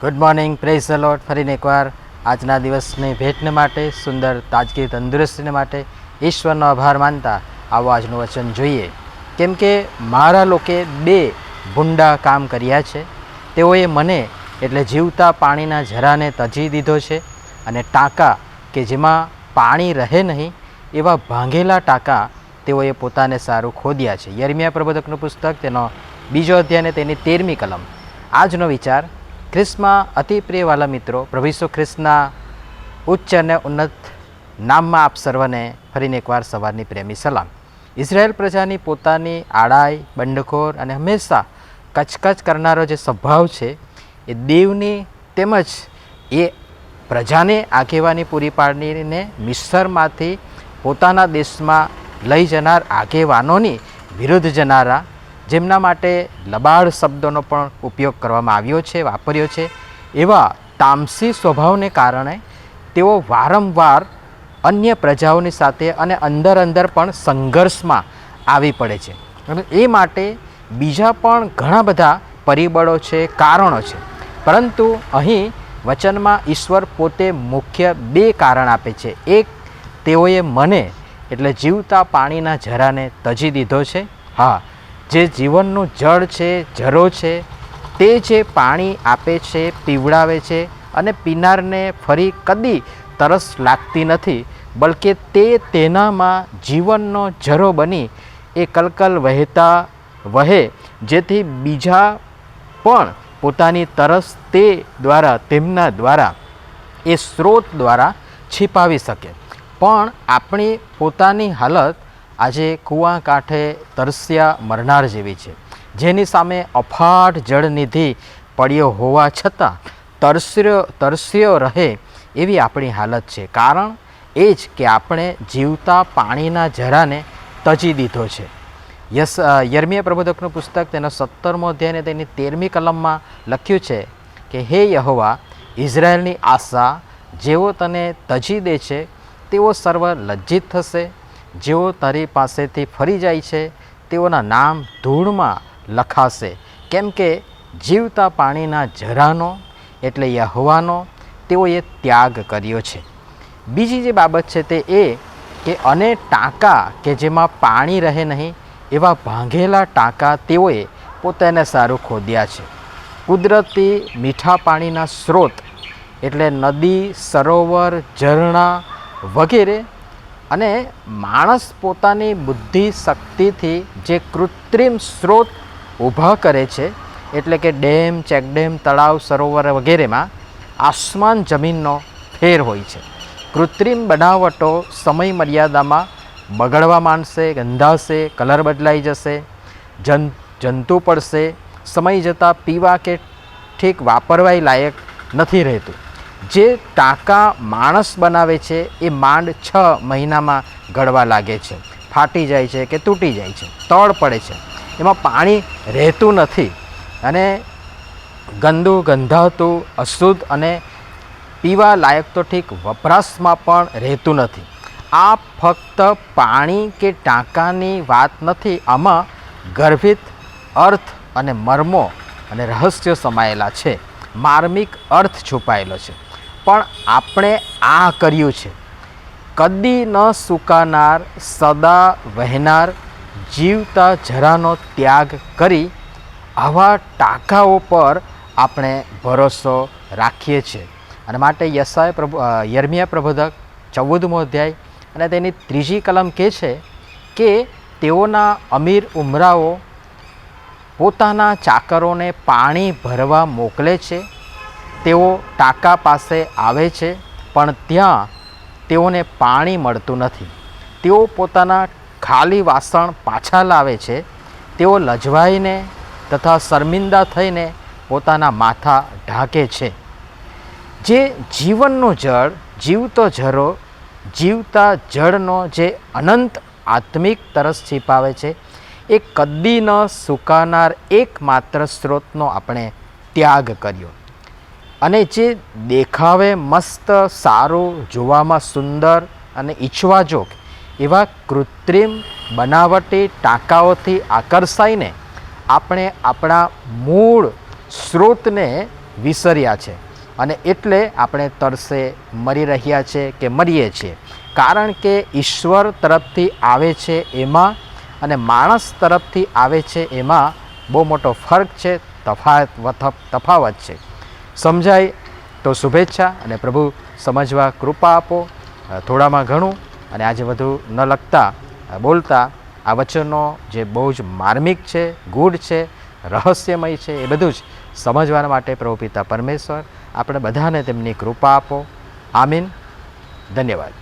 Good morning, praise the lord. ફરીને એકવાર આજના દિવસની ભેટને માટે, સુંદર તાજગી તંદુરસ્તીને માટે ઈશ્વરનો આભાર માનતા આવો આજનું વચન જોઈએ. કેમ કે મારા લોકે બે ભૂંડા કામ કર્યા છે. તેઓએ મને એટલે જીવતા પાણીના ઝરાને તજી દીધો છે, અને ટાંકા કે જેમાં પાણી રહે નહીં એવા ભાંગેલા ટાંકા તેઓએ પોતાને સારું ખોદ્યા છે. યર્મિયા પ્રબોધકનું પુસ્તક, તેનો 2 અધ્યાય અને તેની 13મી કલમ. આજનો વિચાર: ખ્રિસ્તમાં અતિ પ્રિય વાલા મિત્રો, પ્રભુ ઈસુ ખ્રિસ્તના ઉચ્ચ અને ઉન્નત નામમાં આપ સર્વને ફરીને એકવાર સવારની પ્રેમી સલામ. ઇઝરાયેલ પ્રજાની પોતાની આડાઈ, બંડખોર અને હંમેશા કચકચ કરનારો જે સ્વભાવ છે, એ દેવની તેમજ એ પ્રજાને આગેવાની પૂરી પાડીને મિસ્રમાંથી પોતાના દેશમાં લઈ જનાર આગેવાનોની વિરુદ્ધ જનારા, જેમના માટે લબાડ શબ્દોનો પણ ઉપયોગ કરવામાં આવ્યો છે, વાપર્યો છે, એવા તામસી સ્વભાવને કારણે તેઓ વારંવાર અન્ય પ્રજાઓની સાથે અને અંદર પણ સંઘર્ષમાં આવી પડે છે. અને એ માટે બીજા પણ ઘણા બધા પરિબળો છે, કારણો છે. પરંતુ અહીં વચનમાં ઈશ્વર પોતે મુખ્ય 2 કારણ આપે છે. એક, તેઓએ મને એટલે જીવતા પાણીના ઝરાને તજી દીધો છે. હા, જે જીવનનું જળ છે, ઝરો છે, તે જે પાણી આપે છે, પીવડાવે છે, અને પીનારને ફરી કદી તરસ લાગતી નથી, બલકે તે તેનામાં જીવનનો ઝરો બની એ કલકલ વહે, જેથી બીજા પણ પોતાની તરસ તે દ્વારા, તેમના દ્વારા, એ સ્ત્રોત દ્વારા છીપાવી શકે. પણ આપણી પોતાની હાલત આજે કૂવા કાંઠે તરસ્યા મરનાર જેવી છે, જેની સામે અફાટ જળનિધિ પડ્યો હોવા છતાં તરસ્યો રહે એવી આપણી હાલત છે. કારણ એ જ કે આપણે જીવતા પાણીના ઝરાને તજી દીધો છે. યર્મિયા પ્રબોધકનું પુસ્તક, તેનો 17મો અધ્યાય અને તેની 13મી કલમમાં લખ્યું છે કે હે યહોવા, ઇઝરાયેલની આશા, જેઓ તને તજી દે છે તેઓ સર્વ લજ્જિત થશે. જેઓ તારી પાસેથી ફરી જાય છે તેઓના નામ ધૂળમાં લખાશે. કેમ કે જીવતા પાણીના ઝરાનો એટલે યહોવાનો તેઓએ ત્યાગ કર્યો છે. બીજી જે બાબત છે તે એ કે અને ટાંકા કે જેમાં પાણી રહે નહીં એવા ભાંગેલા ટાંકા તેઓએ પોતાને સારું ખોદ્યા છે. કુદરતી મીઠા પાણીના સ્ત્રોત એટલે નદી, સરોવર, ઝરણા વગેરે, અને માણસ પોતાની બુદ્ધિ શક્તિથી જે કૃત્રિમ સ્ત્રોત ઊભા કરે છે, એટલે કે ડેમ, ચેકડેમ, તળાવ, સરોવર વગેરેમાં આસમાન જમીનનો ફેર હોય છે. કૃત્રિમ બનાવટો સમય મર્યાદામાં બગડવા માંડશે, ગંધાશે, કલર બદલાઈ જશે, જંતુ પડશે, સમય જતાં પીવા કે ઠીક વાપરવાય લાયક નથી રહેતું. જે ટાંકા માણસ બનાવે છે એ માંડ 6 મહિનામાં ગળવા લાગે છે, ફાટી જાય છે કે તૂટી જાય છે, તળ પડે છે, એમાં પાણી રહેતું નથી, અને ગંદુ, ગંધાતું, અશુદ્ધ અને પીવા લાયક તો ઠીક વપરાશમાં પણ રહેતું નથી. આ ફક્ત પાણી કે ટાંકાની વાત નથી, આમાં ગર્ભિત અર્થ અને મર્મો અને રહસ્યો સમાયેલા છે, માર્મિક અર્થ છુપાયેલો છે. પણ આપણે આ કર્યું છે. કદી ન સુકાનાર, સદા વહેનાર જીવતા ઝરાનો ત્યાગ કરી આવા ટાંકાઓ પર આપણે ભરોસો રાખીએ છીએ. અને માટે યર્મિયા પ્રબોધક 14મો અધ્યાય અને તેની 3જી કલમ કહે છે કે તેઓના અમીર ઉમરાઓ પોતાના ચાકરોને પાણી ભરવા મોકલે છે. તેઓ ટાંકા પાસે આવે છે, પણ ત્યાં તેઓને પાણી મળતું નથી. તેઓ પોતાના ખાલી વાસણ પાછા લાવે છે. તેઓ લજવાઈને તથા શર્મિંદા થઈને પોતાના માથા ઢાંકે છે. જે જીવનનું જળ, જીવતો ઝરો, જીવતા જળનો જે અનંત આત્મિક તરસ છીપાવે છે, એ કદી ન સુકાનાર એકમાત્ર સ્ત્રોતનો આપણે ત્યાગ કર્યો. અને જે દેખાવે મસ્ત, સારું, જોવામાં સુંદર અને ઈચ્છવાજોગ એવા કૃત્રિમ બનાવટી ટાંકાઓથી આકર્ષાઈને આપણે આપણા મૂળ સ્ત્રોતને વિસર્યા છે અને એટલે આપણે તરસે મરી રહ્યા છે કે મરીએ છીએ. કારણ કે ઈશ્વર તરફથી આવે છે એમાં અને માણસ તરફથી આવે છે એમાં બહુ મોટો ફરક છે, તફાવત છે. સમજાય તો શુભેચ્છા અને પ્રભુ સમજવા કૃપા આપો. થોડામાં ઘણું અને આજે વધુ ન લખતા બોલતા આ વચનો જે બહુ જ માર્મિક છે, ગૂઢ છે, રહસ્યમય છે, એ બધું જ સમજવા માટે પ્રભુ પિતા પરમેશ્વર આપણે બધાને તેમની કૃપા આપો. આમીન. ધન્યવાદ.